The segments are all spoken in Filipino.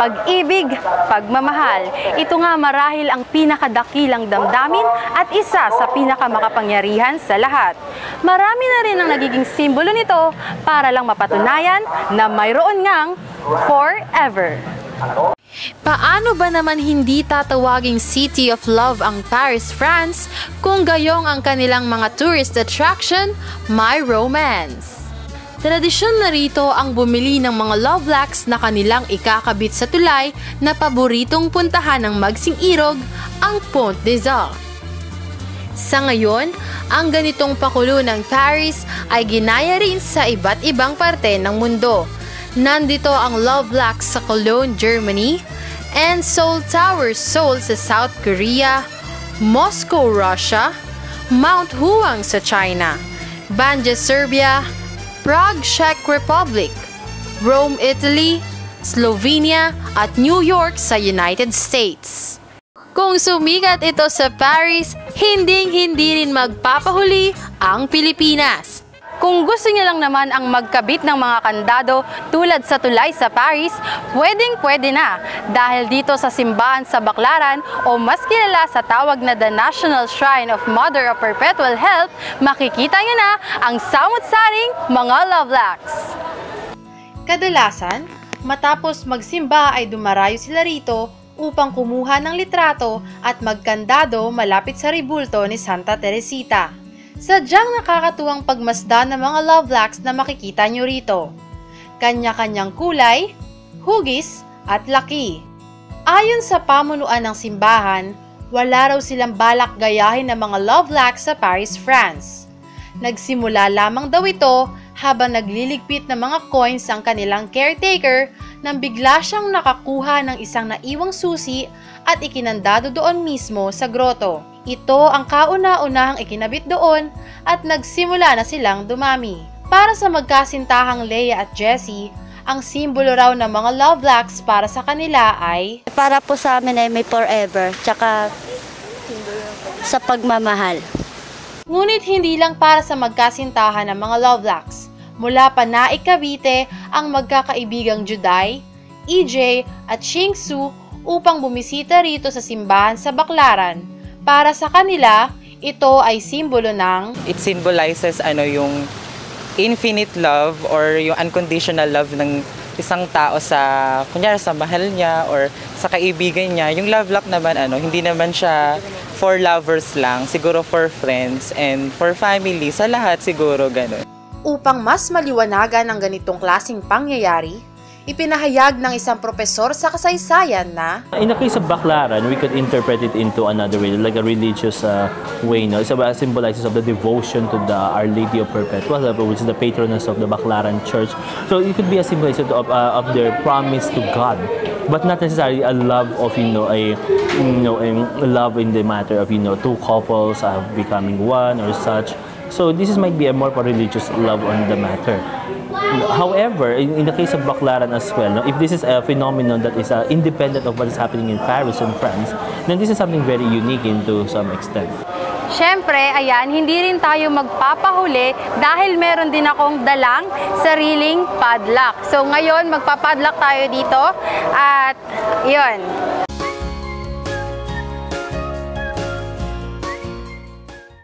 pag-ibig, pagmamahal. Ito nga marahil ang pinakadakilang damdamin at isa sa pinakamakapangyarihan sa lahat. Marami na rin ang nagiging simbolo nito para lang mapatunayan na mayroon ngang forever. Paano ba naman hindi tatawaging City of Love ang Paris, France kung gayong ang kanilang mga tourist attraction, My Romance? Tradisyon na rito ang bumili ng mga love locks na kanilang ikakabit sa tulay na paboritong puntahan ng Magsing Irog, ang Pont des Arts. Sa ngayon, ang ganitong pakulo ng Paris ay ginaya rin sa iba't ibang parte ng mundo. Nandito ang love locks sa Cologne, Germany, and Seoul Tower, Seoul sa South Korea, Moscow, Russia, Mount Huang sa China, Banja, Serbia, Prague, Czech Republic, Rome, Italy, Slovenia, at New York sa United States. Kung sumikat ito sa Paris, hinding-hindi rin magpapahuli ang Pilipinas. Kung gusto niyo lang naman ang magkabit ng mga kandado tulad sa tulay sa Paris, pwedeng-pwede na dahil dito sa simbahan sa Baclaran o mas kilala sa tawag na The National Shrine of Mother of Perpetual Help, makikita niyo na ang samut-saring mga love locks. Kadalasan, matapos magsimba ay dumarayo sila rito upang kumuha ng litrato at magkandado malapit sa rebulto ni Santa Teresita. Sadyang nakakatuwang pagmasdan ng mga love locks na makikita nyo rito. Kanya-kanyang kulay, hugis, at laki. Ayon sa pamunuan ng simbahan, wala raw silang balak gayahin ng mga love locks sa Paris, France. Nagsimula lamang daw ito habang nagliligpit ng mga coins ang kanilang caretaker nang bigla siyang nakakuha ng isang naiwang susi at ikinandado doon mismo sa grotto. Ito ang kauna-unahang ikinabit doon at nagsimula na silang dumami. Para sa magkasintahang Leia at Jessie, ang simbolo raw ng mga love locks para sa kanila ay para po sa amin ay may forever, tsaka sa pagmamahal. Ngunit hindi lang para sa magkasintahan ng mga love locks. Mula pa Naik, Cavite ang magkakaibigang Juday, EJ at Shingsu upang bumisita rito sa simbahan sa Baclaran. Para sa kanila, ito ay simbolo ng it symbolizes yung infinite love or yung unconditional love ng isang tao sa kunyari sa mahal niya or sa kaibigan niya. Yung love lock naman hindi naman siya for lovers lang, siguro for friends and for family, sa lahat siguro ganun. Upang mas maliwanagan ang ganitong klaseng pangyayari, ipinahayag ng isang propesor sa kasaysayan na in the case of Baclaran, we could interpret it into another way, like a religious way. No? It symbolizes of the devotion to the Our Lady of Perpetual Help, which is the patroness of the Baclaran Church. So it could be a symbolism of their promise to God, but not necessarily a love of a love in the matter of two couples becoming one or such. So this might be a more religious love on the matter. However, in the case of Baclaran as well, if this is a phenomenon that is independent of what is happening in Paris and France, then this is something very unique to some extent. Siyempre, ayan, hindi rin tayo magpapahuli dahil meron din akong dalang sariling padlock. So ngayon, magpapadlock tayo dito at yun.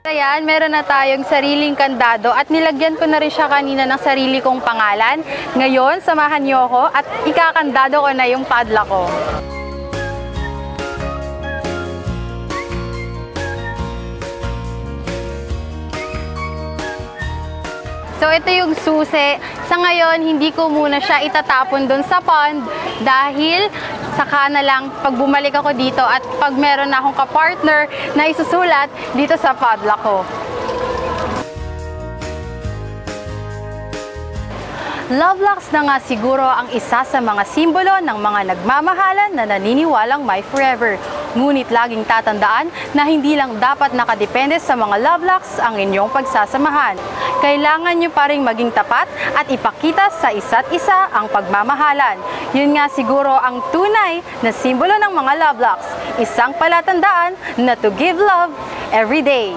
Ayan, meron na tayong sariling kandado at nilagyan ko na rin siya kanina ng sarili kong pangalan. Ngayon, samahan niyo ako at ikakandado ko na yung padlock ko. So ito yung susi. Sa ngayon, hindi ko muna siya itatapon doon sa pond dahil saka na lang pag bumalik ako dito at pag meron na akong kapartner na isusulat dito sa padlock ko. Love locks na nga siguro ang isa sa mga simbolo ng mga nagmamahalan na naniniwalang may forever. Ngunit laging tatandaan na hindi lang dapat nakadepende sa mga love locks ang inyong pagsasamahan. Kailangan nyo pa rin maging tapat at ipakita sa isa't isa ang pagmamahalan. Yun nga siguro ang tunay na simbolo ng mga love locks. Isang palatandaan na to give love every day.